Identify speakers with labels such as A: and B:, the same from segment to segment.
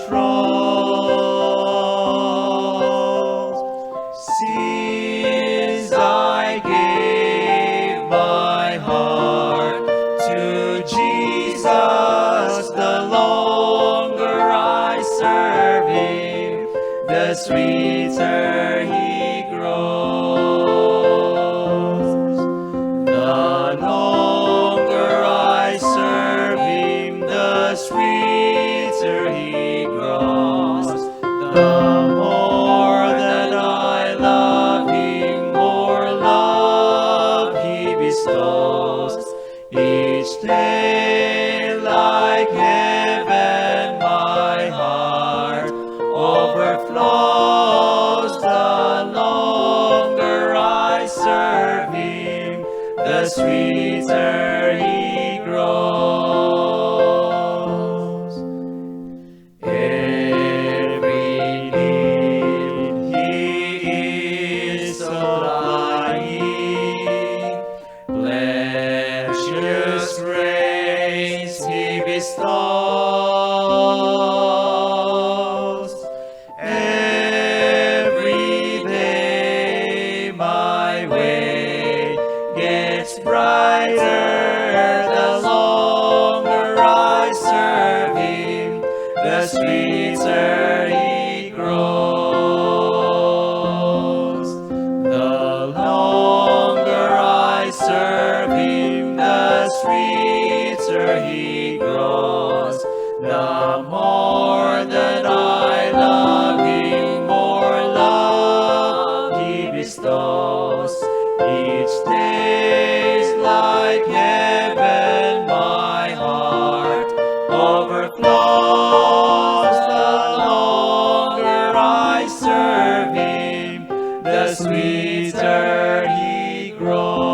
A: controls. Since I gave my heart to Jesus, the longer I serve Him, the sweeter He grows. The longer I serve Him, the sweeter He grows. The more that I love Him, more love He bestows. Each day, like heaven, my heart overflows. The longer I serve Him, the sweeter He grows. Every need He is supplying, precious grace He bestows. Every day my way gets brighter, the longer I serve Him, the sweeter He grows. The longer I serve Him, the sweeter He grows. The more that I love Him, more love He bestows. Each day's like heaven, my heart overflows. The longer I serve Him, the sweeter He grows.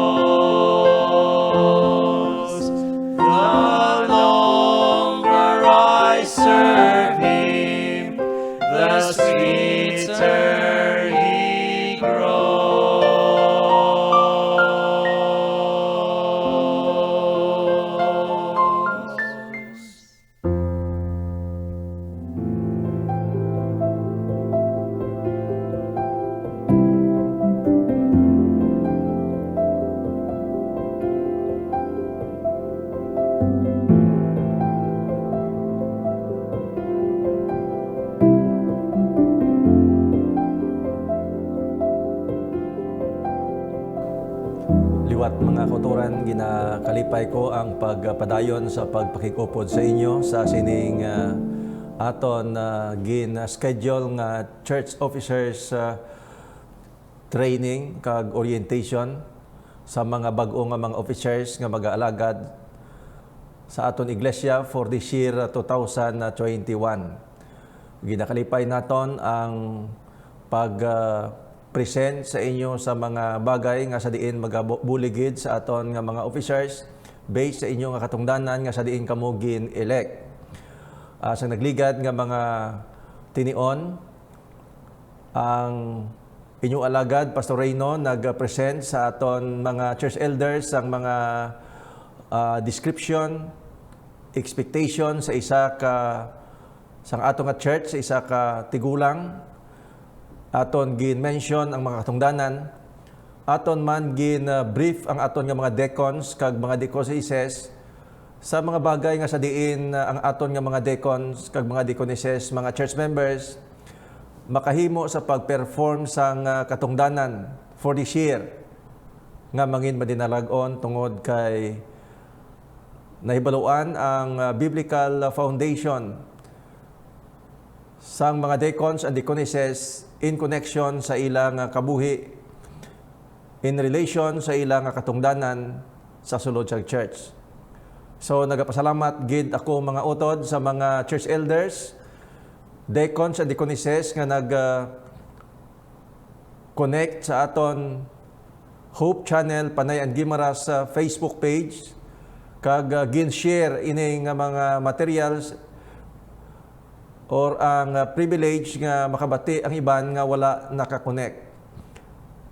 A: The longer I serve Him, the sweeter He grows.
B: Liwat mga kauturan, ginakalipay ko ang pagpadayon sa pagpakikupod sa inyo sa sining aton gin-schedule nga church officers training kag orientation sa mga bag-o nga mga officers nga mag-aalagad sa aton iglesia for this year 2021. Ginakalipay naton ang present sa inyo sa mga bagay nga sa diin magabuligid sa aton nga mga officers based sa inyo nga katungdanan nga sa diin kamo gin-elect. Sa nagligad nga mga tinion, ang inyong alagad, Pastor Reyno, nag-present sa aton mga church elders ang mga description, expectation sa isa ka sang aton nga church, sa isa ka tigulang. Aton gin-mention ang mga katungdanan, aton man gin-brief ang aton nga mga deacons kag mga deaconesses sa mga bagay nga sa diin ang aton nga mga deacons kag mga deaconesses, mga church members makahimo sa pag-perform sang katungdanan for this year nga mangin madinalagon tungod kay nahibaluan ang biblical foundation sang mga deacons and deaconesses in connection sa ilang kabuhi in relation sa ilang katungdanan sa sulod sa church. So nagapasalamat gid ako mga utod sa mga church elders, deacons and deaconesses nga connect sa aton Hope Channel Panay and Guimaras sa Facebook page kag gin-share ini nga mga materials or ang privilege nga makabati ang iban nga wala nakakonect.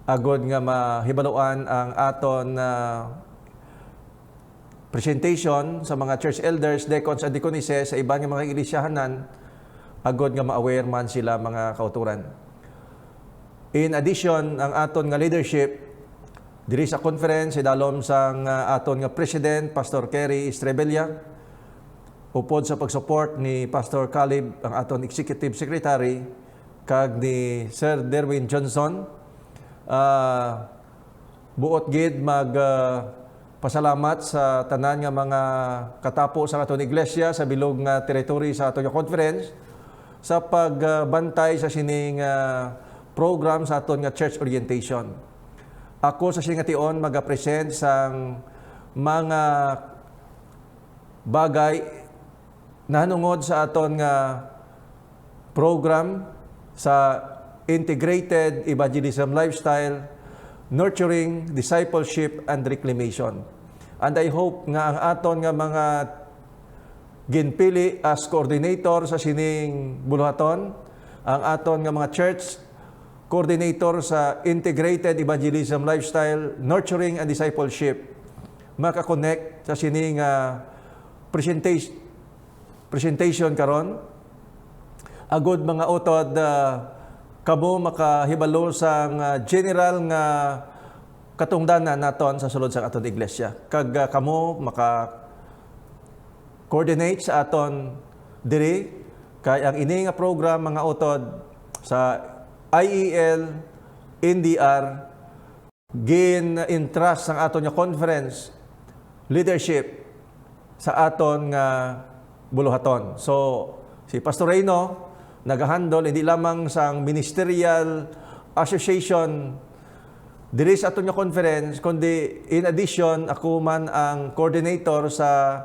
B: Agod nga mahibaluan ang aton presentation sa mga church elders, deacons at deaconesses sa iban nga mga iglesiyahanan agod nga ma-aware man sila mga kauturan. In addition, ang aton nga leadership diri sa conference idalom sang aton nga President Pastor Kerry Estrebella upod sa pag-support ni Pastor Caleb ang aton Executive Secretary kag ni Sir Derwin Johnson. Buot gid pasalamat sa tanan nga mga katapo sa aton iglesia sa bilog nga territory sa aton nga conference sa pagbantay sa sining program sa aton nga church orientation. Ako sa sining tion mag-present sang mga bagay na hanungod sa aton nga program sa integrated evangelism lifestyle, nurturing, discipleship, and reclamation. And I hope nga ang aton nga mga ginpili as coordinator sa sining buluhaton, ang aton nga mga church coordinator sa integrated evangelism lifestyle, nurturing, and discipleship, makakonect sa sining presentation karon. Agod mga utod kamo makahibalo sa general nga katungdanan naton sa sulod sa aton iglesia. Kag kamo maka-coordinate sa aton diri kay ang ini nga program mga utod sa IEL, NDR, gin-entrust ang aton nga conference leadership sa aton nga buluhaton. So, si Pastor Reyno nagahandle hindi lamang sang ministerial association diri sa aton nga conference, kundi in addition ako man ang coordinator sa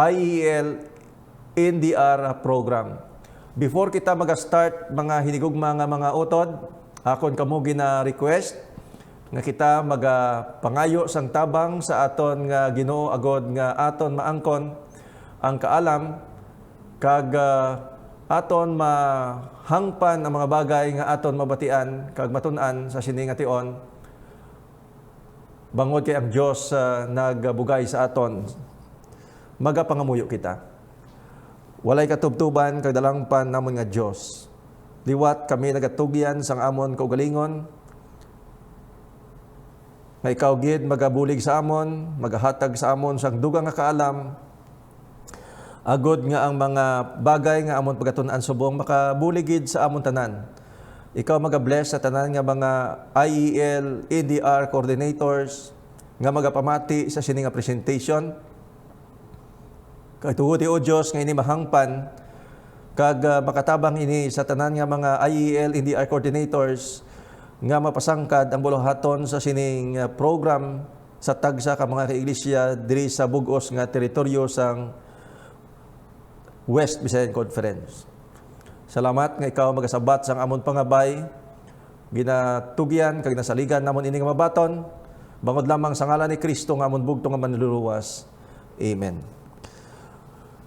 B: IEL NDR program. Before kita mag-start mga hinigugma nga mga utod, akon kamo gina-request nga kita magapangayo sang tabang sa aton nga Ginoo agod nga aton maangkon ang kaalam kag aton mahangpan ang mga bagay nga aton mabatian kag matun-an sa sining nga tion bangod kay ang Dios nagbugay sa aton magapangamuyo kita. Walay katubtuban kag dalangpan namon nga Dios. Liwat kami nagatugyan sang amon kaugalingon. Nga ikaw gid magabulig sa amon, magahatag sa amon sang dugang nga kaalam. Agod nga ang mga bagay nga amon pagatun-an subong makabulig gid sa amon tanan. Ikaw magabless sa tanan nga mga IEL, NDR coordinators nga magapamati sa sining nga presentation. Kay tuguti o Diyos nga ini mahangpan kag makatabang ini sa tanan nga mga IEL, NDR coordinators nga mapasangkad ang buluhaton sa sining program sa tagsa ka mga kaiglesia diri sa bug-os nga teritoryo sang West Visayan Conference. Salamat nga ikaw magasabat sang amon pangabay, ginatugyan kag nasaligan namon ini nga mabaton, bangod lamang sa ngalan ni Kristo nga amon bugtong nga manluluwas. Amen.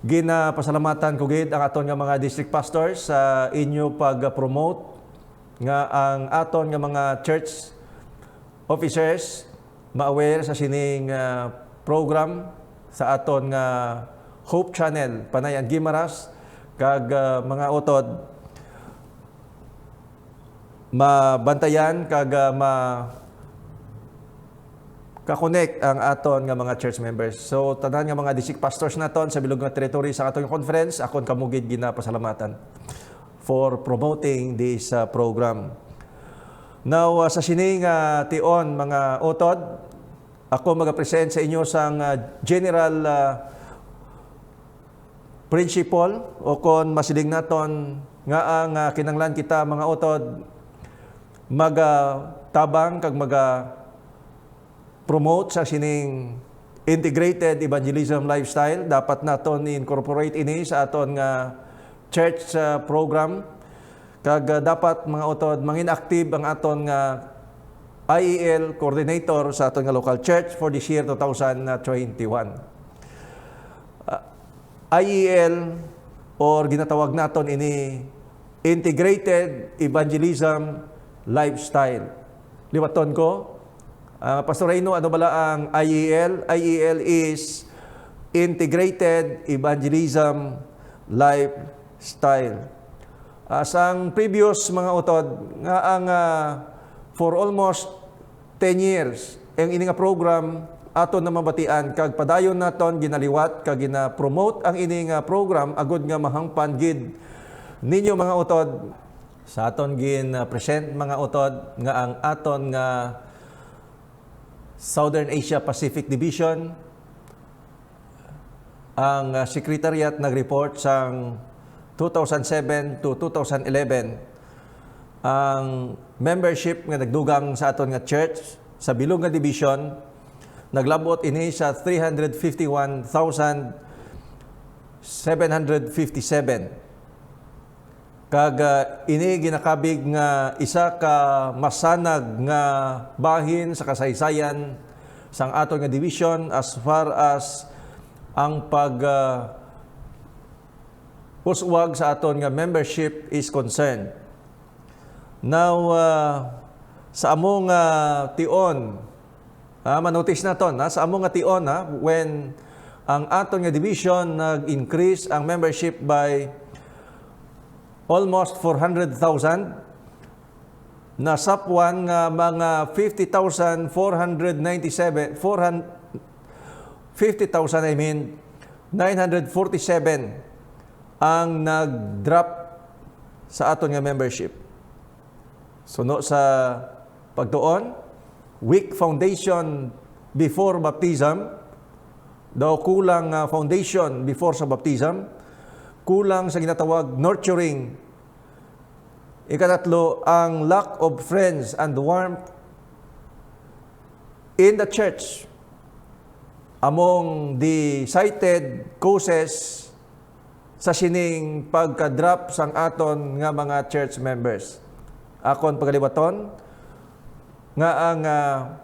B: Ginapasalamatan ko gid ang aton nga mga district pastors sa inyo pag-promote nga ang aton nga mga church officers ma-aware sa sining program sa aton nga Hope Channel Panayan Gimaras kag mga utod mabantayan kag ka-connect ang aton nga mga church members. So tanan nga mga district pastors naton sa bilog nga territory sa aton conference, akon kamo gid ginapasalamatan for promoting this program. Now sa sining tion mga utod, ako magapresent sa inyo sang general principle o kon masiling naton nga ang kinanglan kita mga utod magatabang kag promote sa sining integrated evangelism lifestyle. Dapat naton i-incorporate ini sa aton nga church program. Kag dapat mga utod mangin active ang aton nga IEL coordinator sa aton nga local church for this year 2021. IEL or ginatawag naton ini integrated evangelism lifestyle. Liwaton ko, Pastor Reyno, ano bala ang IEL? IEL is Integrated Evangelism Lifestyle. Sang previous mga utod nga ang for almost 10 years ang ini nga program aton na mabatian kag padayon naton ginaliwat kag gina-promote ang ini nga program agud nga mahangpan gid ninyo mga utod sa aton present mga utod nga ang aton nga Southern Asia Pacific Division ang secretariat nag-report sang 2007 to 2011 ang membership nga nagdugang sa aton nga church sa bilog nga division naglabot ini sa 351,757 kag ini ginakabig nga isa ka masanag nga bahin sa kasaysayan sang aton nga division as far as ang uswag sa aton nga membership is concerned. Now, sa among tion, manotice na to, sa among tion, when ang aton nga division nag-increase ang membership by almost 400,000, nasapwan nga mga 50,000 947 ang nag-drop sa aton nga membership. Suno sa pagtuon, weak foundation before baptism, daw kulang foundation before sa baptism, kulang sa ginatawag nurturing. Ikatatlo, ang lack of friends and warmth in the church among the cited causes sa sining pagka-drop sang aton nga mga church members. Akon pagalibaton nga ang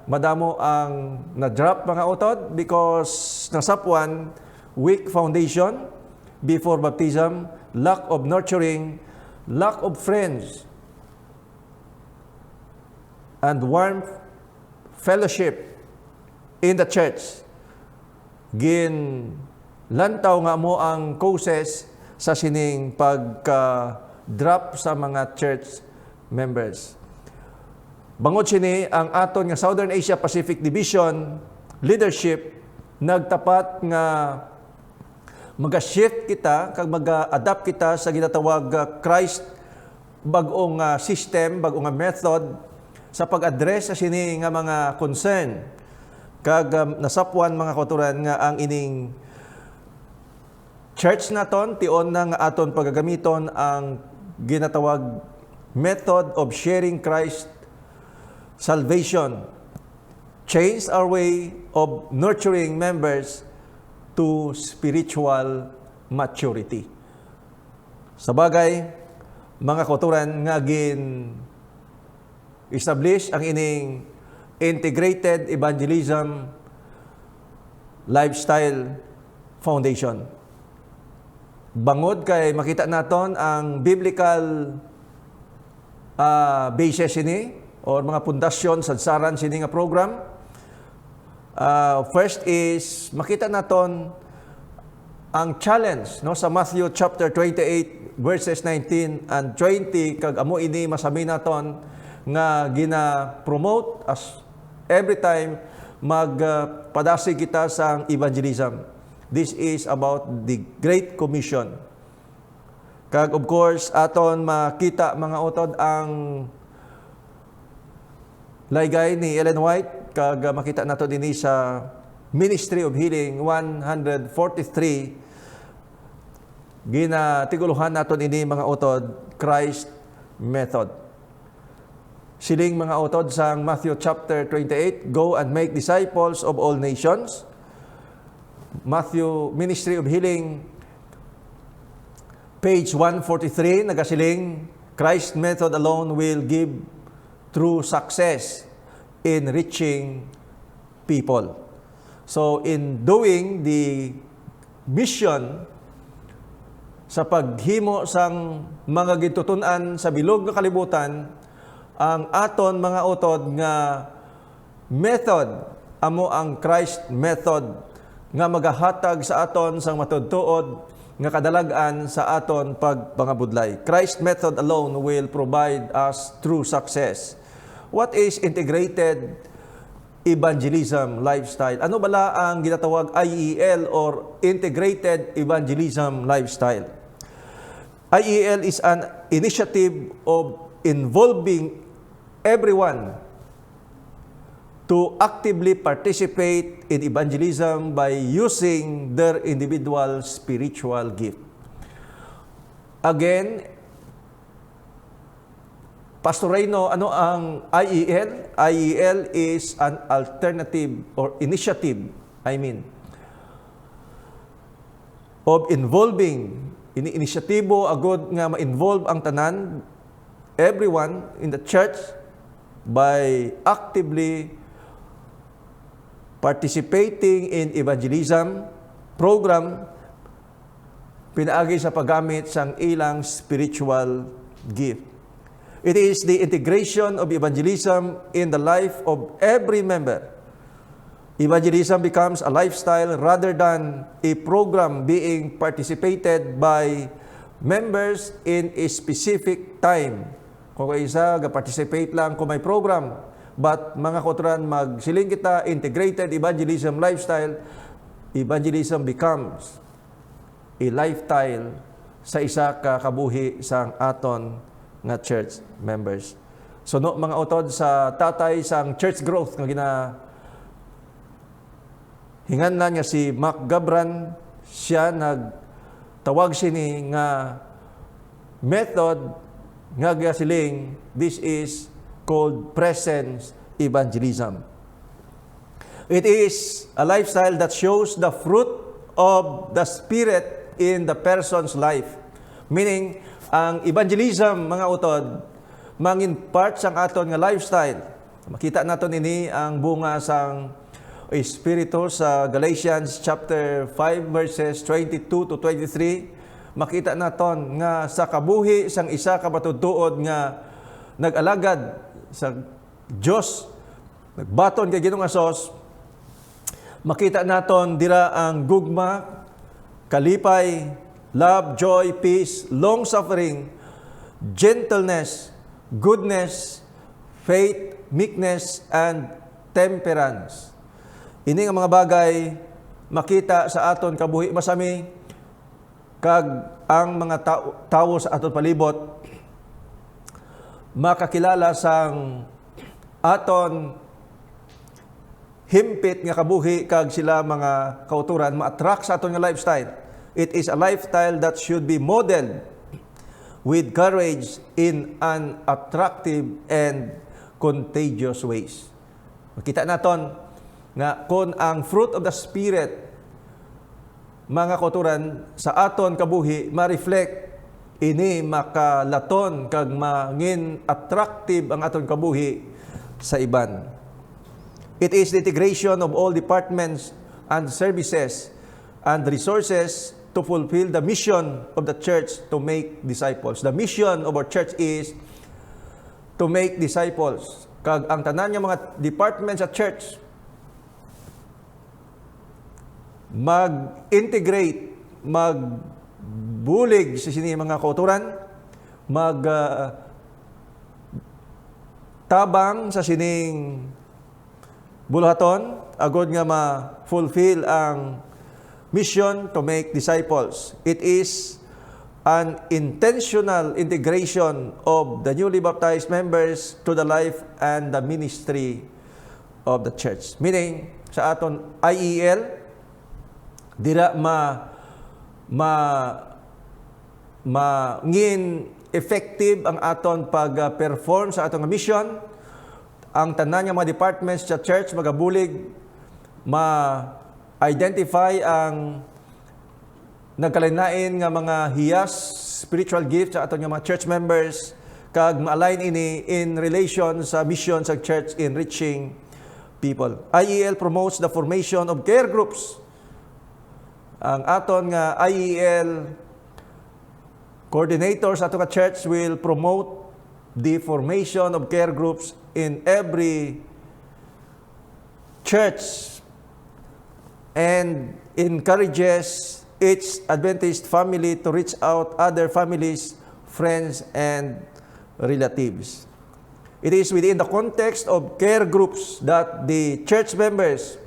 B: madamo ang na-drop mga utod because nasapwan weak foundation before baptism, lack of nurturing, lack of friends, and warm fellowship in the church. Lantaw nga mo ang causes sa sining pagka-drop sa mga church members. Bangod sini ang aton nga Southern Asia Pacific Division leadership nagtapat nga mag-shift kita kag mag-adapt kita sa ginatawag Christ bag-ong system, bag-ong method sa pag-address sa sini nga mga concern. Kag nasapwan mga kauturan nga ang ining church naton tion na nga aton pagagamiton ang ginatawag method of sharing Christ salvation. Change our way of nurturing members to spiritual maturity. Sa bagay, mga kauturan nga establish ang ining Integrated Evangelism Lifestyle Foundation. Bangod kay makita naton ang biblical basis sini or mga pundasyon sadsaran sini nga program. First is makita naton ang challenge no sa Matthew chapter 28 verses 19 and 20 kag amo ini masabi naton nga gina-promote as every time magpadasig kita sa evangelism. This is about the Great Commission. Kag of course aton makita mga utod ang laygay ni Ellen White kag makita nato dinhi sa Ministry of Healing 143 ginatiguluhan naton ini mga utod Christ method. Siling mga utod sa Matthew chapter 28, go and make disciples of all nations. Matthew Ministry of Healing page 143 nagasiling Christ method alone will give true success in reaching people. So in doing the mission sa paghimo sang mga gitutunan sa bilog nga kalibutan, ang aton mga utod nga method amo ang Christ method nga magahatag sa aton sang matudtuod nga kadalagan sa aton pagpangabudlay. Christ method alone will provide us true success. What is integrated evangelism lifestyle? Ano bala ang ginatawag IEL or integrated evangelism lifestyle? IEL is an initiative of involving everyone to actively participate in evangelism by using their individual spiritual gift. Again, Pastor Reyno, ano ang IEL? IEL is an alternative or initiative, of involving, inisyatibo agod nga ma-involve ang tanan, everyone in the church by actively participating in evangelism program pinaagi sa paggamit sang ilang spiritual gift. It is the integration of evangelism in the life of every member. Evangelism becomes a lifestyle rather than a program being participated by members in a specific time. Kung isa, participate lang kung may program. But mga kauturan, magsiling kita, integrated evangelism lifestyle, evangelism becomes a lifestyle sa isa ka kabuhi sang aton nga church members. So no, mga utod sa tatay sang church growth nga hinganlan nga si Mac Gabran, siya nagtawag sini nga method nga gasiling, this is called presence evangelism. It is a lifestyle that shows the fruit of the Spirit in the person's life. Meaning, ang evangelism, mga utod, mangin part sang aton nga lifestyle. Makita naton ini ang bunga sang Espiritu sa Galatians chapter 5 verses 22 to 23. Makita naton nga sa kabuhi sang isa ka matutuod nga nag-alagad sa Diyos, nagbaton kay Ginoong Hesus, makita naton dira ang gugma, kalipay, love, joy, peace, long-suffering, gentleness, goodness, faith, meekness, and temperance. Ini nga mga bagay makita sa aton kabuhi masami kag ang mga tawo sa aton palibot makakilala sang aton himpit nga kabuhi kag sila mga kauturan ma-attract sa aton nga lifestyle. It is a lifestyle that should be modeled with courage in an attractive and contagious ways. Makita naton nga kung ang fruit of the Spirit mga kauturan sa aton kabuhi ma-reflect ini makalaton kag mangin attractive ang aton kabuhi sa iban. It is the integration of all departments and services and resources to fulfill the mission of the church to make disciples. The mission of our church is to make disciples. Kag ang tanan nga mga departments sa church mag-integrate, bulig sa sini mga kauturan, tabang sa sining buluhaton, agod nga ma-fulfill ang mission to make disciples. It is an intentional integration of the newly baptized members to the life and the ministry of the church. Meaning, sa aton IEL, dira ngin effective ang aton pag-perform sa aton mission. Ang tanan nga mga departments sa church magabulig ma-identify ang nagkalain-lain nga mga hiyas, spiritual gifts sa aton nga mga church members kag ma-align ini in relation sa mission sa church in reaching people. IEL promotes the formation of care groups. Ang aton nga IEL coordinators ato nga church will promote the formation of care groups in every church and encourages each Adventist family to reach out other families, friends, and relatives. It is within the context of care groups that the church members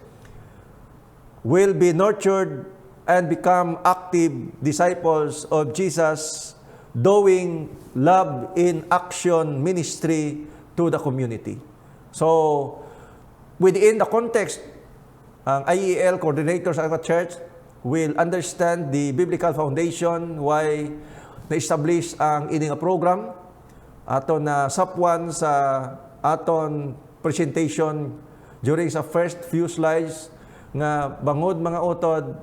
B: will be nurtured and become active disciples of Jesus, doing love in action ministry to the community. So, within the context, ang IEL coordinators at the church will understand the biblical foundation why na-establish ang ini nga program aton na sapwan sa aton presentation during sa first few slides nga bangod mga utod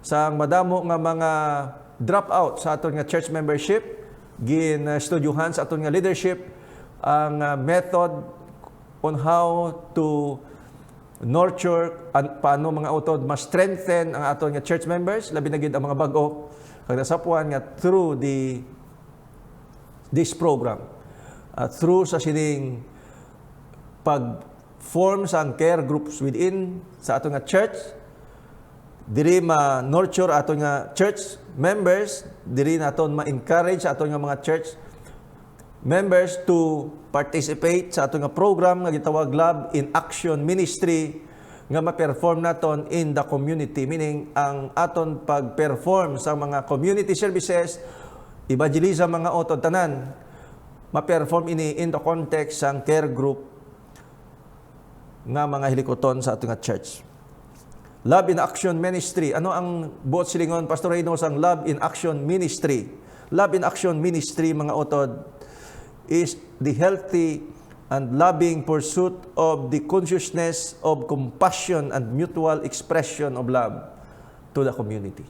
B: sa madamo nga mga dropout sa aton nga church membership gin-studyuhan sa aton nga leadership ang method on how to nurture paano mga utod mas strengthen ang aton nga church members labi na gid ang mga bag-o kag nasapuan nga through this program through sa sining pag-form sa care groups within sa aton nga church diri ma-nurture aton nga church members diri naton ma-encourage aton nga mga church members to participate sa aton nga program nga gitawag Love in Action Ministry nga ma-perform naton in the community, meaning ang aton pag-perform sa mga community services, evangelism mga utod tanan, ma-perform ini in the context sang care group nga mga hilikoton sa aton nga church. Love in Action Ministry. Ano ang buot silingon Pastor Reynos ang Love in Action Ministry? Love in Action Ministry mga utod is the healthy and loving pursuit of the consciousness of compassion and mutual expression of love to the community.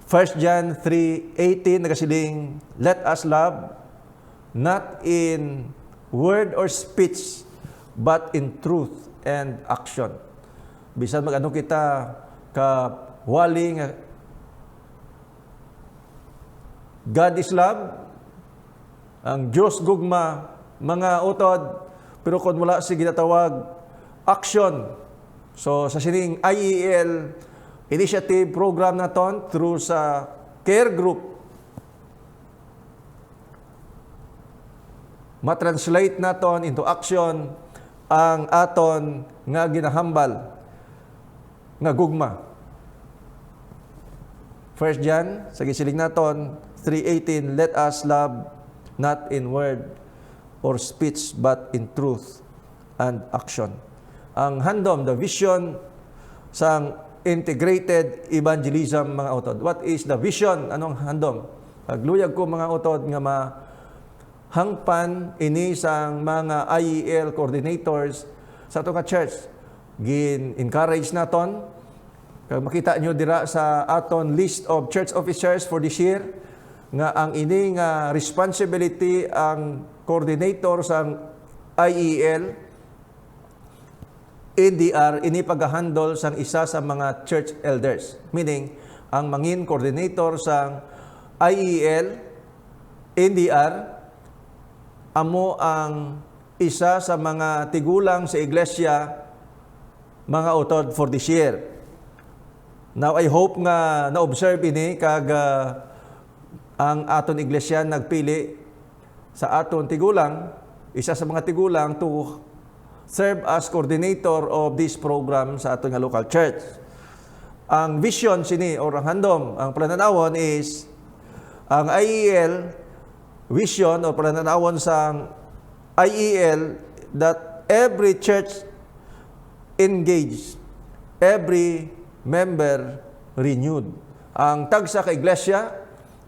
B: 1 John 3:18 nagasiling, let us love not in word or speech but in truth and action. Bisan mag-ano kita ka wali nga God is love, ang Diyos gugma, mga utod, pero kung wala si ginatawag, action. So, sa sining IEL initiative program naton through sa care group, matranslate naton into action ang aton nga ginahambal nga gugma. 1 John, sa gisiling naton, 3:18, let us love not in word or speech but in truth and action. Ang handom, the vision sang integrated evangelism mga utod. What is the vision? Anong handom? Pagluyag ko mga utod nga mahangpan ini sang mga IEL coordinators sa ato nga church. Gin-encourage naton. Kag makita nyo dira sa aton list of church officers for this year, nga ang ini nga responsibility ang coordinator sa IEL NDR ini paghahandle sang isa sa mga church elders, meaning ang mangin coordinator sa IEL NDR amo ang isa sa mga tigulang sa iglesia mga utod for this year. Now I hope nga na-observe ini kag ang aton iglesia nagpili sa aton tigulang, isa sa mga tigulang to serve as coordinator of this program sa aton nga local church. Ang vision sini or ang handom, ang pananawon is ang IEL vision o pananawon sa IEL that every church engage, every member renewed. Ang tagsa ka iglesia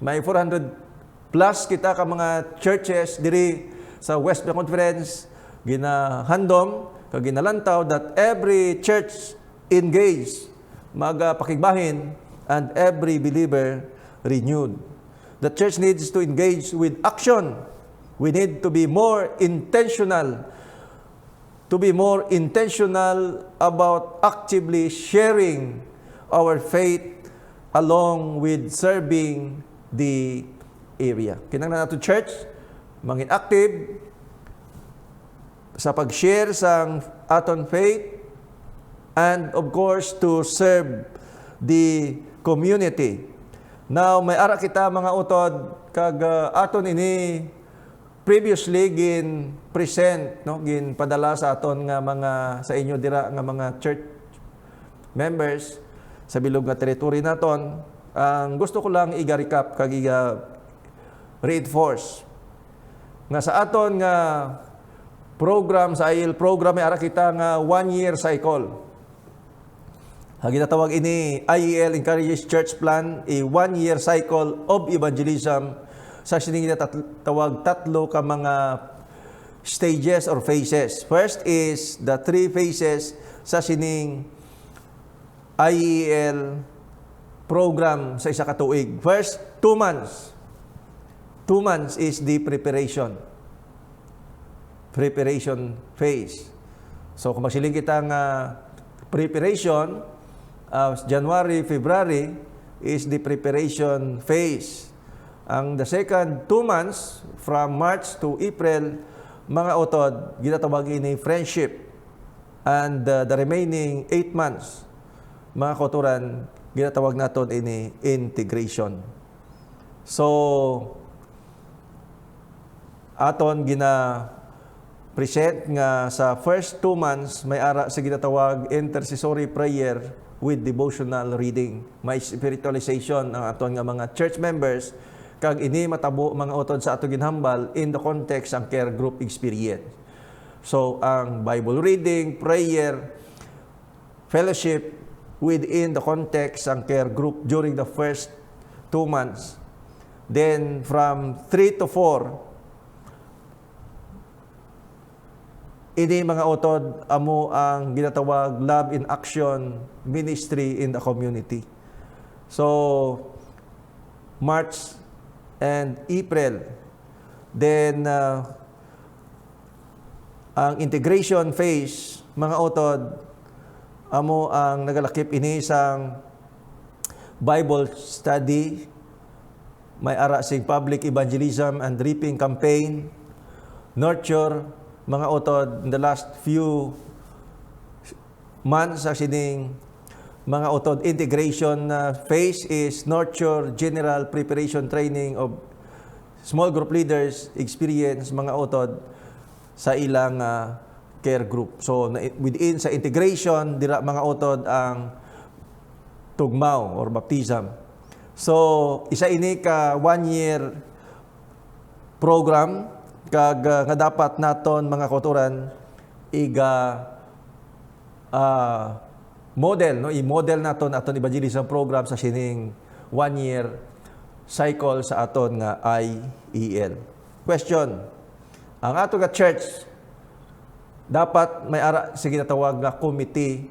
B: may 400 plus kita ka mga churches diri sa West Bay Conference ginahandom kag ginalantaw that every church engaged magapakigbahin and every believer renewed. The church needs to engage with action. We need to be more intentional about actively sharing our faith along with serving the area. Kinahanglan nato church mangin active sa pag-share sa aton faith and of course to serve the community. Now may ara kita mga utod kag aton ini previously gin present no gin padala sa aton nga mga sa inyo dira nga mga church members sa bilog nga territory naton. Ang gusto ko lang i-recap kag reinforce nga sa aton nga program sa IEL program ay ara kita nga 1-year cycle. Ginatawag ini IEL encourages church plan a 1-year cycle of evangelism sa sining tawag tatlo ka mga stages or phases. First is the 3 phases sa sining IEL program sa isa ka tuig. First, 2 months. 2 months is the preparation phase. So kung magsiling kita nga preparation, January, February is the preparation phase. The second 2 months, from March to April, mga utod, ginatawag ini friendship. And the remaining 8 months, mga kauturan, ginatawag naton ini integration. So, aton present nga sa first 2 months, may ara sa ginatawag intercessory prayer with devotional reading. May spiritualization ang aton nga mga church members kag ini matabo mga utod sa ato ginhambal in the context ang care group experience. So ang Bible reading, prayer, fellowship within the context ang care group during the first 2 months. Then from 3 to 4 ini mga utod amo ang ginatawag love in action ministry in the community. So March and April. Then ang integration phase mga utod amo ang nagalakip ini sang Bible study, may ara sing public evangelism and reaping campaign, nurture mga utod in the last few months sa sining mga utod integration phase is nurture general preparation training of small group leaders experience mga utod sa ilang care group. So within sa integration dira mga utod ang tugmaw or baptism. So isa ini ka 1-year program kag nga dapat naton mga kauturan model no i-model naton aton evangelism program sa sining 1-year cycle sa aton nga IEL. Question: ang ato nga church dapat may ara sa ginatawag nga committee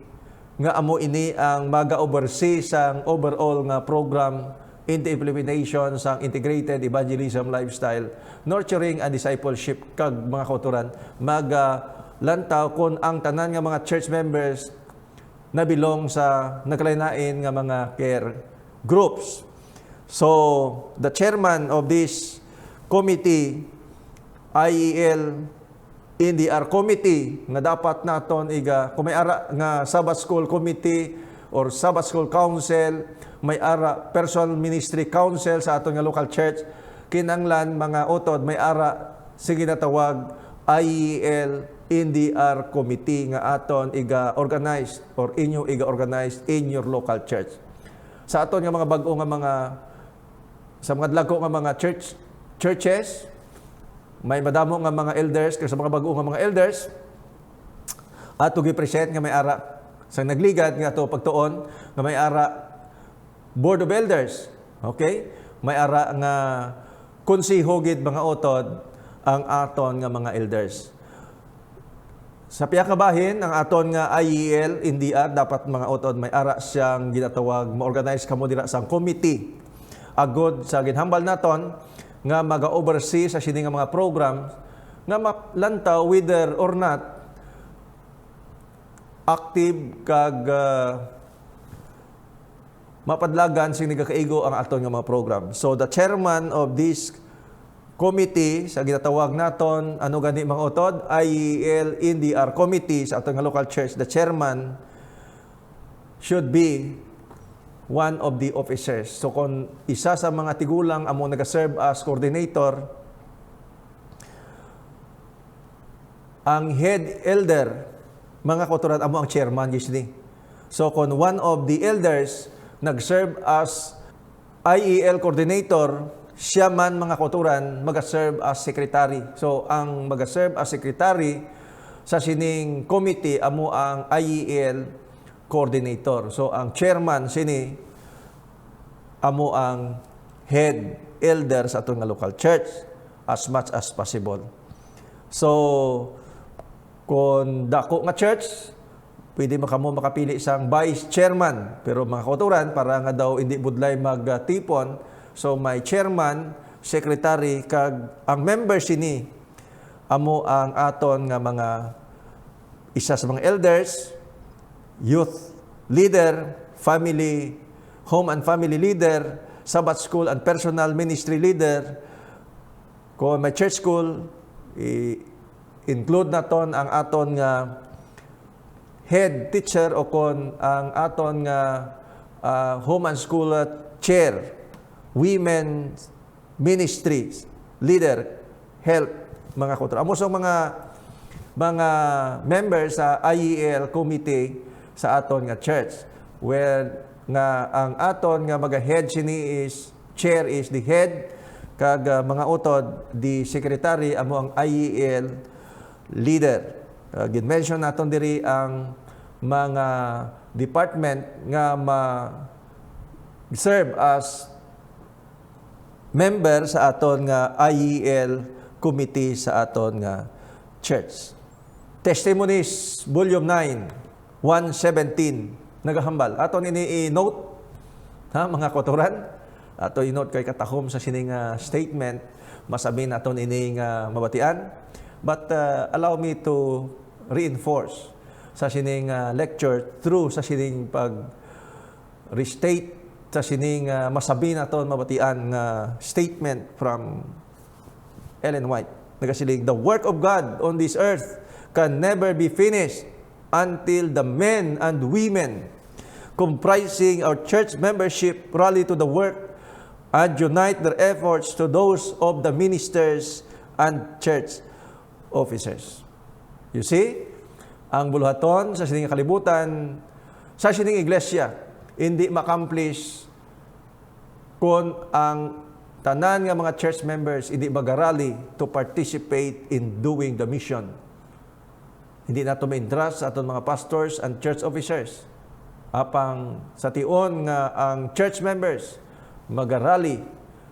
B: nga amo ini ang maga-oversee sang overall nga program in the implementation sang integrated evangelism lifestyle, nurturing and discipleship kag mga kauturan lantaw kon ang tanan nga mga church members na belong sa nagkalain-lain nga mga care groups. So the chairman of this committee, IEL NDR committee, nga dapat naton kung may ara nga Sabbath School Committee or Sabbath School Council, may ara Personal Ministry Council sa aton nga local church, kinanglan mga utod may ara sige natawag IEL NDR committee nga aton organized or inyo organized in your local church. Sa aton nga mga bag-o nga mga sa mga dlago nga mga churches, may madamo nga mga elders kasi sa mga bag-o nga mga elders ato gi-present nga may ara sa nagligad nga ato pagtuon nga may ara Board of Elders, okay? May ara nga konseho gid mga utod ang aton nga mga elders. Sa piya ka bahin ang aton nga IEL NDR dapat mga utod may ara siyang ginatawag ma-organize kamo dira sang committee agod sa ginhambal naton nga maga-oversee sa sining nga mga program nga malantaw whether or not active kag mapadlagan sing nagakaigo ang aton nga mga program. So the chairman of this committee sa ginatawag naton ano gani mga utod IEL NDR committee sa aton nga local church, the chairman should be one of the officers. So kung isa sa mga tigulang amo nag-serve as coordinator, ang head elder, mga kauturan, amo ang chairman usually. So kung one of the elders nag-serve as IEL coordinator, siya man, mga kauturan, mag-serve as secretary. So ang mag-serve as secretary sa sining committee amo ang IEL coordinator. So ang chairman sini amo ang head elder sa atong nga local church as much as possible. So kung dako nga church, pwede makamo makapili isang vice chairman. Pero mga kauturan, para nga daw hindi budlay magtipon, so may chairman, secretary, kag ang members sini amo ang aton nga mga isa sa mga elders, youth leader, family, home and family leader, Sabbath school and personal ministry leader. Kung may church school, include naton ang aton nga head teacher o kung ang aton nga home and school chair, women ministries leader, help, mga kauturan. Amo sa mga members sa IEL committee sa aton nga church, where nga ang aton nga mga-head sini is chair is the head, kag mga utod the secretary amo ang IEL leader. Gin-mention naton diri ang mga department nga serve as member sa aton nga IEL committee sa aton nga church. Testimonies, Volume 9, 117, nagahambal. Aton ini i-note, ha, mga kauturan. Ato i-note kay katahom sa sining statement, masabi naton ini nga mabatian. But allow me to reinforce sa sining lecture through sa sining pag-restate sa sining masabi naton mabatian nga statement from Ellen White. Nagasiling, the work of God on this earth can never be finished until the men and women comprising our church membership rally to the work and unite their efforts to those of the ministers and church officers. You see, ang buluhaton sa sining kalibutan, sa sining iglesia, hindi ma-accomplish kung ang tanan nga mga church members hindi magarali to participate in doing the mission. Hindi nato ma-entrust sa aton mga pastors and church officers. Apang sa tion nga ang church members magarali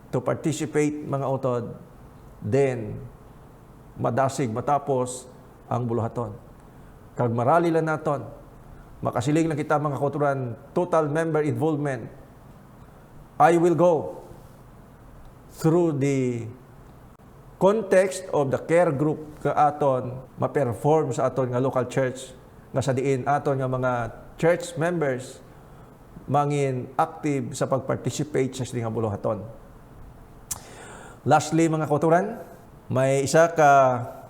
B: to participate, mga utod, then madasig matapos ang buluhaton. Kag marali lang naton, makasiling lang kita, mga kauturan, total member involvement. I will go through the context of the care group ka aton ma-perform sa aton nga local church, nga sa diin aton nga mga church members mangin active sa pag-participate sa sining buluhaton. Lastly, mga kauturan, may isa ka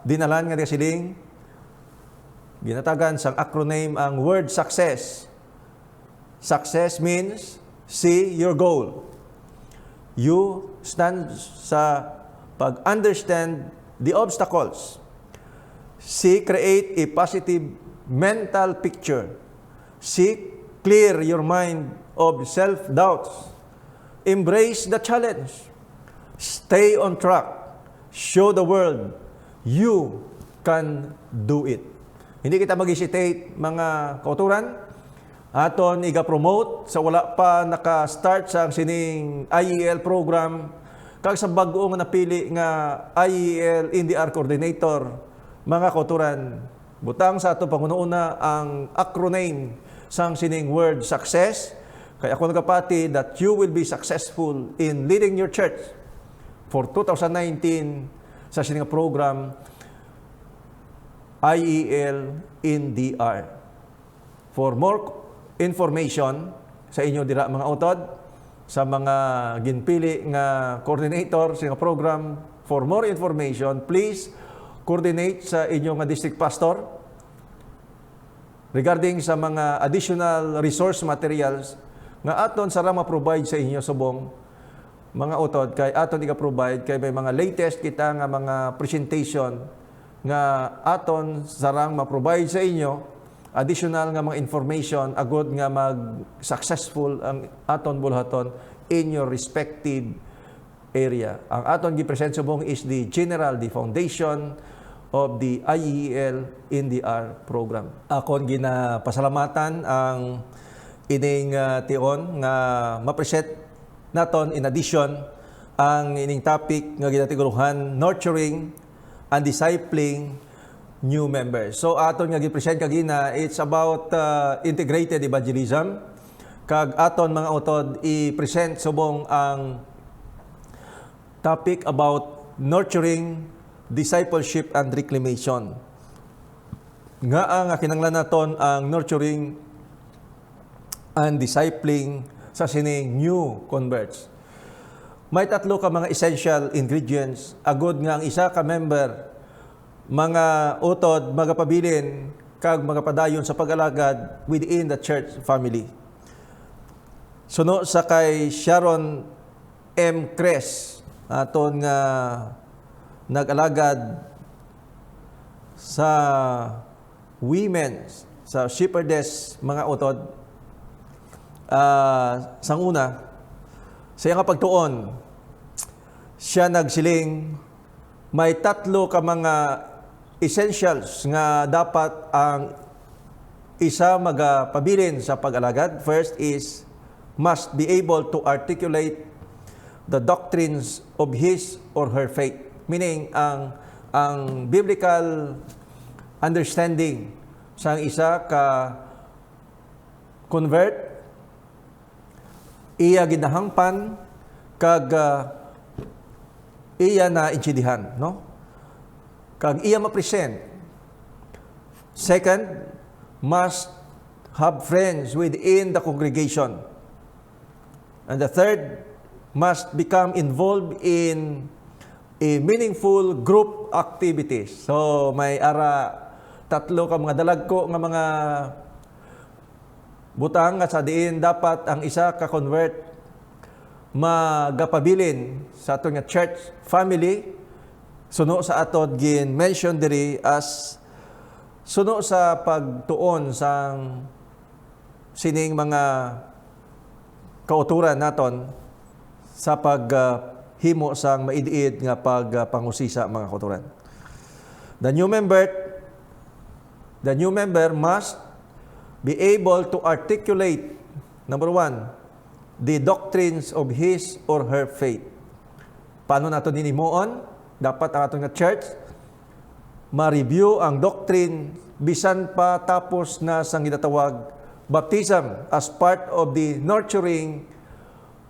B: dinalan nga siling ginatagan sang acronym ang word success. Success means see your goal. You stand sa pag-understand the obstacles. See, create a positive mental picture. See, clear your mind of self-doubts. Embrace the challenge. Stay on track. Show the world you can do it. Hindi kita mag-hesitate, mga kauturan. Aton iga-promote sa wala pa naka-start sa sining IEL program, kag sa bag-o nga napili nga IEL NDR coordinator, mga kauturan, butang sa ato pangununa ang acronym sang sining word success. Kaya ako nagapati that you will be successful in leading your church for 2019 sa sining program IEL NDR. For more information sa inyo dira, mga utod, sa mga ginpili nga coordinator sa program, for more information, please coordinate sa inyong district pastor regarding sa mga additional resource materials nga aton sarang ma-provide sa inyo subong mga utod kay aton iga-provide kay may mga latest kita nga mga presentation nga aton sarang ma-provide sa inyo additional nga mga information agud nga mag-successful ang aton bulhaton in your respective area. Ang aton gi-present subong is the foundation of the IEL NDR program. Akon ginapasalamatan ang ining tion nga ma-present naton in addition ang ining topic nga ginatiguluhan nurturing and discipling new members. So aton nga gi-present kagina it's about integrated evangelism kag aton mga utod i-present subong ang topic about nurturing discipleship and reclamation. Nga ang kinanglan naton ang nurturing and discipling sa sining new converts. May tatlo ka mga essential ingredients agud nga ang isa ka member mga utod magapabilin kag magapadayon sa pag-alagad within the church family. Suno sa kay Sharon M. Cres aton nga nag-alagad sa women, sa shepherdess mga utod. Sang una, sa iyang pagtuon, siya nagsiling, may tatlo ka mga essentials nga dapat ang isa magapabilin sa pag-alagad. First is, must be able to articulate the doctrines of his or her faith. Meaning, ang biblical understanding sa isa ka convert, iya ginahangpan, kag iya na intindihan, no? Kag iya ma-present. Second, must have friends within the congregation. And the third, must become involved in a meaningful group activities. So, may tatlo ka mga dalagko nga mga butang nga sa diin dapat ang isa ka convert magapabilin sa aton nga church family suno sa aton gin mention diri as suno sa pagtuon sang sining mga kauturan naton sa paghimo sang maidiid nga pagpangusisa mga kauturan. The new member must be able to articulate, number one, the doctrines of his or her faith. Paano nato dinimuon? Dapat ang ating church ma-review ang doctrine bisan pa tapos na sang ginatawag baptism as part of the nurturing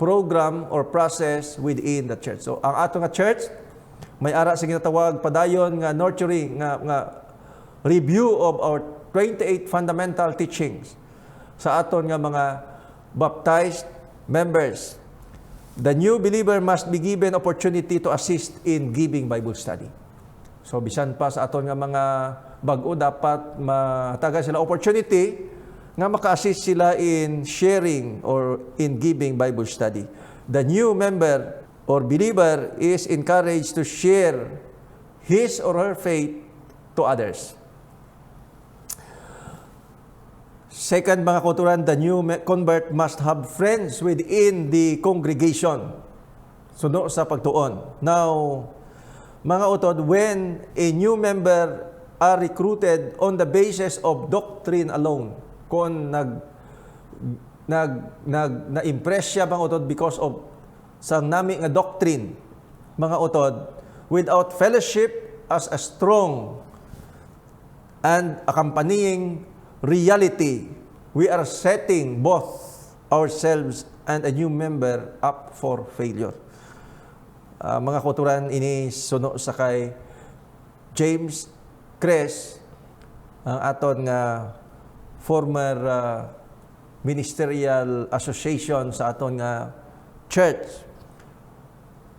B: program or process within the church. So ang ating church may ara sa ginatawag padayon nga nurturing nga review of our 28 fundamental teachings sa aton nga mga baptized members. The new believer must be given opportunity to assist in giving Bible study. So bisan pa sa aton nga mga bag-o dapat matagan sila opportunity nga maka-assist sila in sharing or in giving Bible study. The new member or believer is encouraged to share his or her faith to others. Second, mga kauturan, the new convert must have friends within the congregation. Suno sa pagtuon. Now, mga utod, when a new member are recruited on the basis of doctrine alone, kung na-impress siya mga utod because of sang nami nga doctrine, mga utod, without fellowship as a strong and accompanying reality, we are setting both ourselves and a new member up for failure. Mga kauturan ini suno sa kay James Cres, ang aton nga former ministerial association sa aton nga church.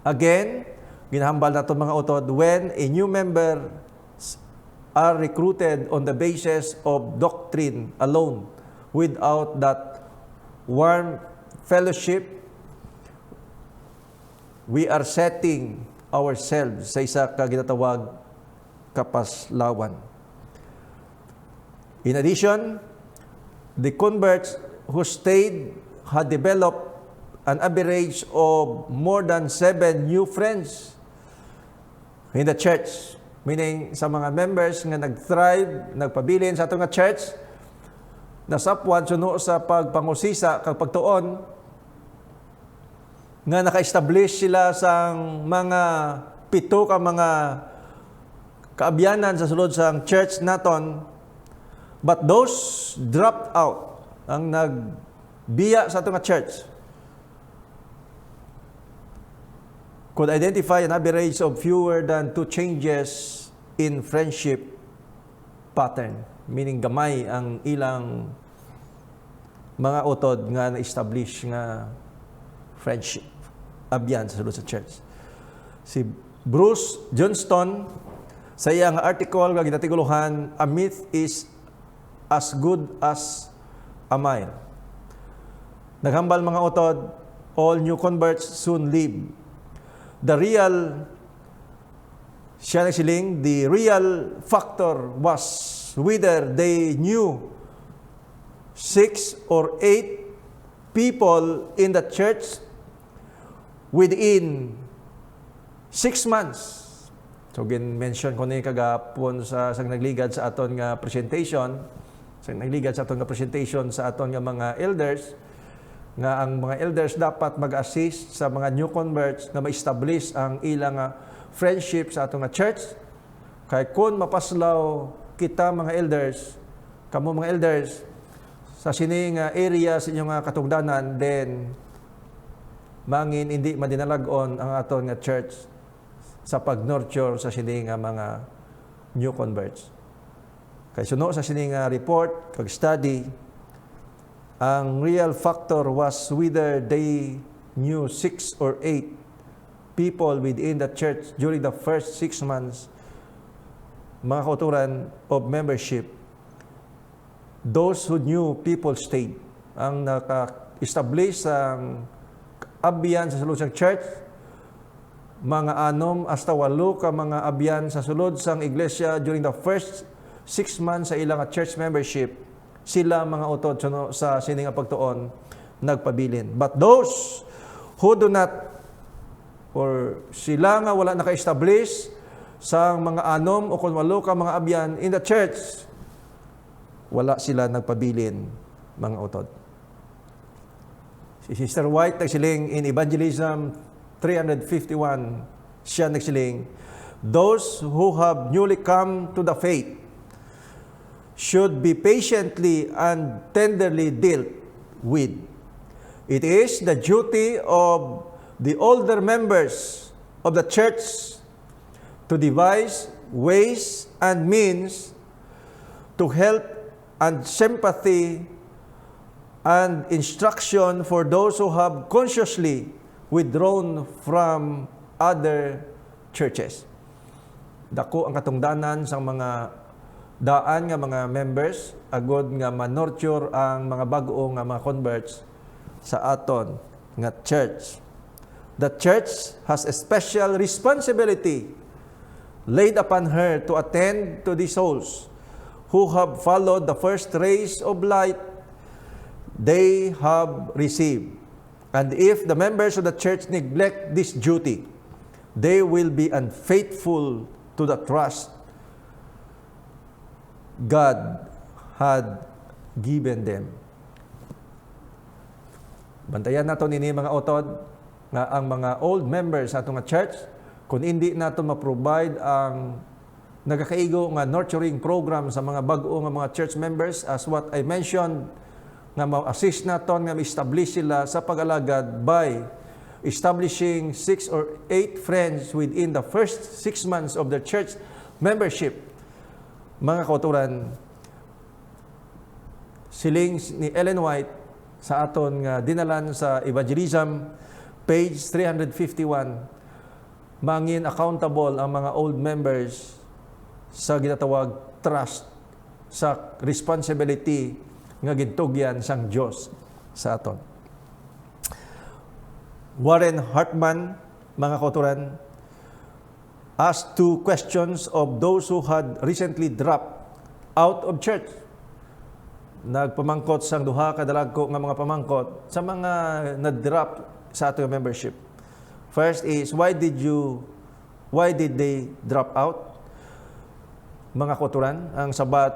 B: Again, ginahambal naton mga utod, when a new member are recruited on the basis of doctrine alone, without that warm fellowship, we are setting ourselves sa isa ka ginatawag kapaslawan. In addition, the converts who stayed had developed an average of more than 7 new friends in the church. Meaning, sa mga members nga nag-thrive, nagpabilin sa atong nga church, nasapwan suno sa pagpangusisa kag pagtuon, nga naka-establish sila sa mga 7 ka mga kaabyanan sa sulod sang church naton, but those dropped out, ang nagbiya sa atong nga church, could identify an average of fewer than 2 changes in friendship pattern. Meaning gamay ang ilang mga utod nga na-establish nga friendship, abyan sa sulod sa church. Si Bruce Johnston, sa iyang article nga ginatiguluhan, "A myth is as good as a mile." Naghambal mga utod, all new converts soon leave. The real factor was whether they knew 6 or 8 people in the church within 6 months. So, mention ko na yung kagapon sa nagligad sa aton nga presentation, sa aton nga mga elders, nga ang mga elders dapat mag-assist sa mga new converts na ma-establish ang ilang friendship sa atong church. Kay kung mapaslaw kita mga elders, kamo mga elders, sa sining area sa inyong katungdanan, then mangin hindi madinalagon ang aton nga church sa pag-nurture sa sining mga new converts. Kay suno sa sining report kag study, ang real factor was whether they knew 6 or 8 people within the church during the first 6 months, mga kauturan of membership. Those who knew people stayed. Ang naka-establish ang abyan sa sulod sang church, mga 6 hasta 8 ka mga abyan sa sulod sang iglesia during the first 6 months sa ilang church membership, sila mga utod sa sining pagtuon nagpabilin. But those who do not, or sila nga wala naka-establish sa mga 6 o 8 ka mga abyan in the church, wala sila nagpabilin, mga utod. Si Sister White nagsiling in Evangelism 351, siya nagsiling, "Those who have newly come to the faith should be patiently and tenderly dealt with. It is the duty of the older members of the church to devise ways and means to help and sympathy and instruction for those who have consciously withdrawn from other churches." Dako ang katungdanan sa mga daan nga mga members agod nga ma-nurture ang mga bag-o nga mga converts sa aton nga church. The church has a special responsibility laid upon her to attend to these souls who have followed the first rays of light they have received. And if the members of the church neglect this duty, they will be unfaithful to the trust God had given them. Bantayan nato nini mga utod nga ang mga old members sa atong church, kung hindi nato ma-provide ang nagakaigo nga nurturing program sa mga bag-o nga mga church members, as what I mentioned, nga ma-assist naton nga ma-establish sila sa pag-alagad by establishing 6 or 8 friends within the first 6 months of their church membership. Mga kauturan, siling ni Ellen White sa aton nga dinalan sa Evangelism, page 351, mangin accountable ang mga old members sa ginatawag trust sa responsibility nga gintugyan sang Dios sa aton. Warren Hartman, mga kauturan, asked 2 questions of those who had recently dropped out of church. Nagpamangkot sang duha ka dalagko nga mga pamangkot sa mga na-drop sa atong membership. First is, why did they drop out? Mga kauturan, ang sabat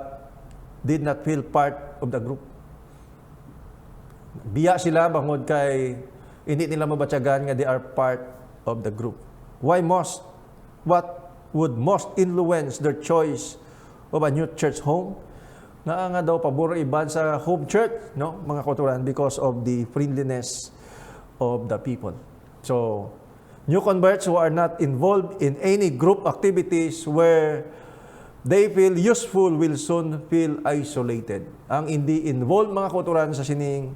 B: did not feel part of the group. Biya sila bangod kay hindi nila mabatyagan nga they are part of the group. What would most influence their choice of a new church home? Nga daw pabor iban sa home church, no, mga kauturan, because of the friendliness of the people. So, new converts who are not involved in any group activities where they feel useful will soon feel isolated. Ang hindi involved, mga kauturan, sa sining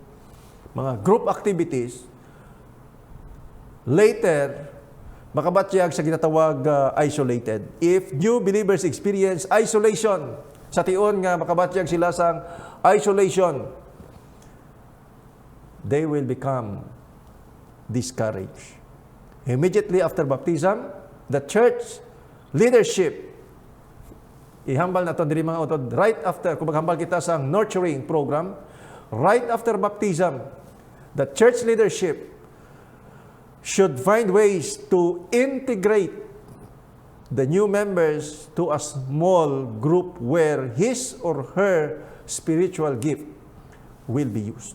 B: mga group activities, later, makabatyag sa ginatawag isolated. If new believers experience isolation, sa tion nga makabatyag sila sa isolation, they will become discouraged. Immediately after baptism, the church leadership, ihambal na ito diri mga utod, right after, kung maghambal kita sa nurturing program, right after baptism, the church leadership should find ways to integrate the new members to a small group where his or her spiritual gift will be used.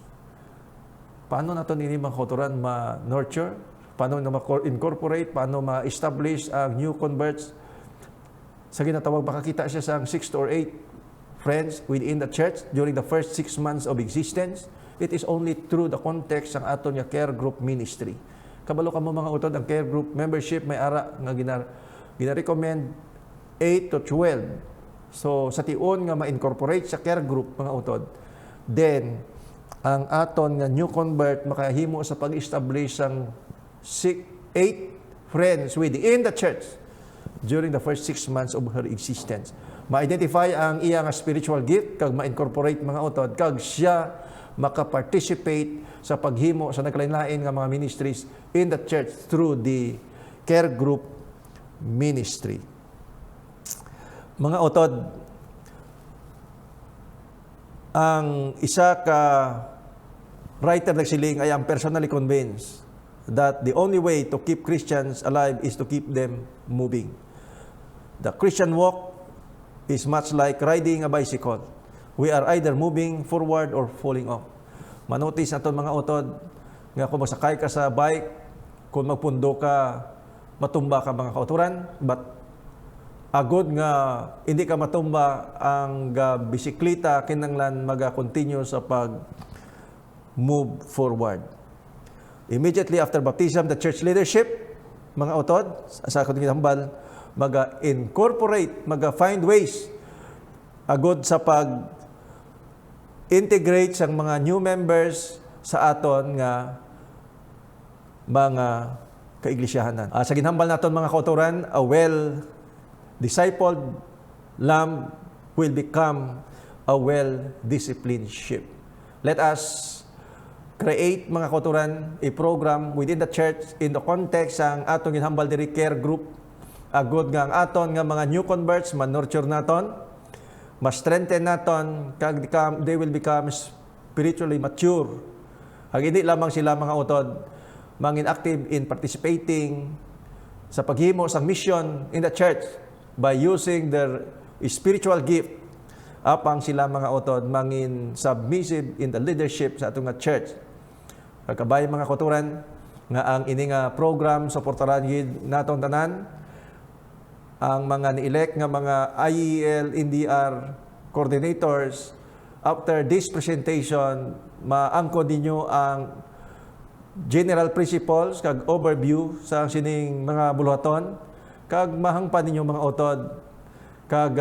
B: Paano natin ini mga kauturan ma-nurture? Paano na ma-incorporate? Paano ma-establish ang new converts? Sa ginatawag, makakita siya sa 6 or 8 friends within the church during the first 6 months of existence. It is only through the context ng aton nga care group ministry. Kabalo ka mo mga utod, ang care group membership may ara nga gina-recommend 8 to 12. So, sa tion nga ma-incorporate sa care group, mga utod, then, ang aton nga new convert makahimo sa pag-establish ng 8 friends within the church during the first 6 months of her existence. Ma-identify ang iya nga spiritual gift, kag ma-incorporate, mga utod, kag siya makaparticipate sa paghimo sa naglain-lain nga mga ministries in the church through the care group ministry. Mga utod, ang isa ka writer nagsiling, I am personally convinced that the only way to keep Christians alive is to keep them moving. The Christian walk is much like riding a bicycle. We are either moving forward or falling off. Manotis na ito mga utod, nga kung masakay ka sa bike, kung magpundo ka, matumba ka mga kauturan, but agod nga hindi ka matumba, ang bisikleta kinanglan maga-continue sa pag-move forward. Immediately after baptism, the church leadership, mga utod, sa akong ginambal, maga-incorporate, maga-find ways agod sa pag-integrate sa mga new members sa aton nga mga kaiglisyahanan. Sa ginhambal naton mga kauturan, a well-discipled lamb will become a well-disciplined sheep. Let us create, mga kauturan, a program within the church in the context ang atong ginhambal diri care group. Agod nga ang aton nga mga new converts, man-nurture naton, ma-strengthen naton, kag they will become spiritually mature. Hag hindi lamang sila mga utod mangin active in participating sa paghimo sang mission in the church by using their spiritual gift, apang sila mga utod mangin submissive in the leadership sa atong church. Kagabay mga kauturan nga ang ini nga program suportaran gid natong tanan, ang mga ni-elect nga mga IEL, NDR coordinators. After this presentation, maangkod ninyo ang general principles kag overview sa sining mga buluhaton, kag mahangpan ninyo mga utod, kag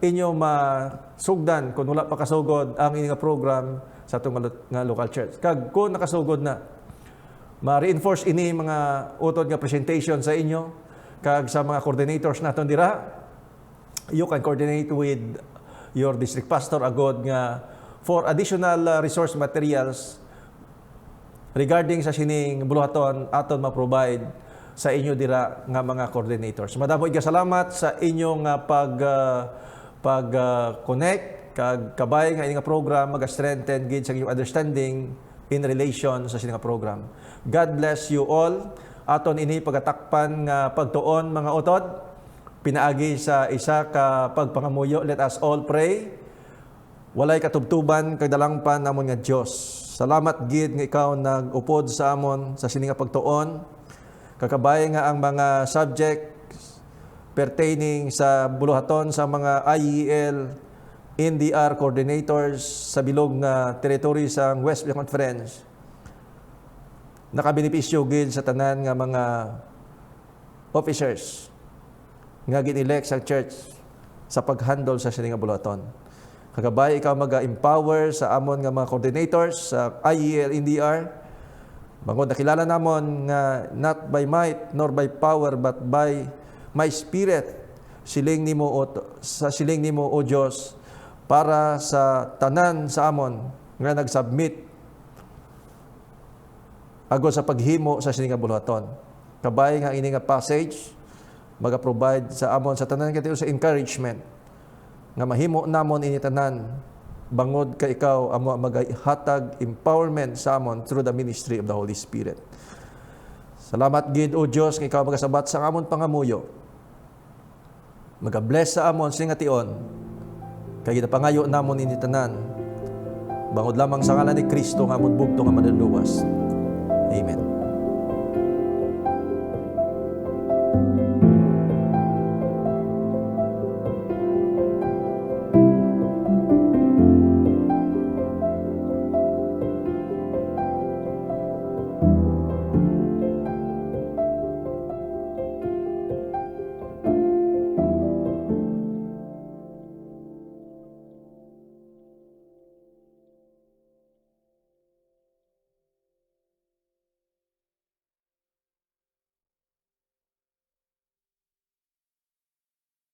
B: inyo masugdan kung wala pa kasugod ang inyong program sa itong nga local church. Kag kung nakasugod na, ma-reinforce ini mga utod nga presentation sa inyo, kag sa mga coordinators naton dira, you can coordinate with your district pastor agod nga for additional resource materials regarding sa sining buluhaton aton ma-provide sa inyo dira nga mga coordinators. Madamo iga salamat sa inyong pag-connect kag kabay nga ining program mag-strengthen gid sa inyong understanding in relation sa sining program. God bless you all. Aton ini pagatakpan nga pagtuon mga utod pinaagi sa isa ka pagpangamuyo. Let us all pray. Walay katubtuban kag dalangpan namon nga Dios. Salamat gid nga ikaw nag-upod sa amon sa sining pagtuon. Kakabay nga ang mga subjects pertaining sa buluhaton sa mga IEL, NDR coordinators sa bilog nga territory sa West Bay Conference. Nakabenepisyo gid sa tanan nga mga officers nga gin-elect sa church sa paghandle sa sining buluhaton. Kakabay ikaw mag-empower sa amon nga mga coordinators sa IEL, NDR. Bangod nakilala namon nga not by might nor by power but by my spirit siling nimo o Dios para sa tanan sa amon nga nagsubmit agod sa paghimo sa sining buluhaton. Kabay nga ini nga passage maga-provide sa amon sa tanan nga sa encouragement nga mahimo namon ini tanan bangod ka ikaw amo maghatag empowerment sa amon through the ministry of the Holy Spirit. Salamat gid o Dios nga ikaw magasabat sa amon pangamuyo. Maga-bless sa amon sing ation. Kay ginapangayo namon ini tanan. Bangod lamang sa ngalan ni Kristo nga amon bugtong nga manluluwas. Amen.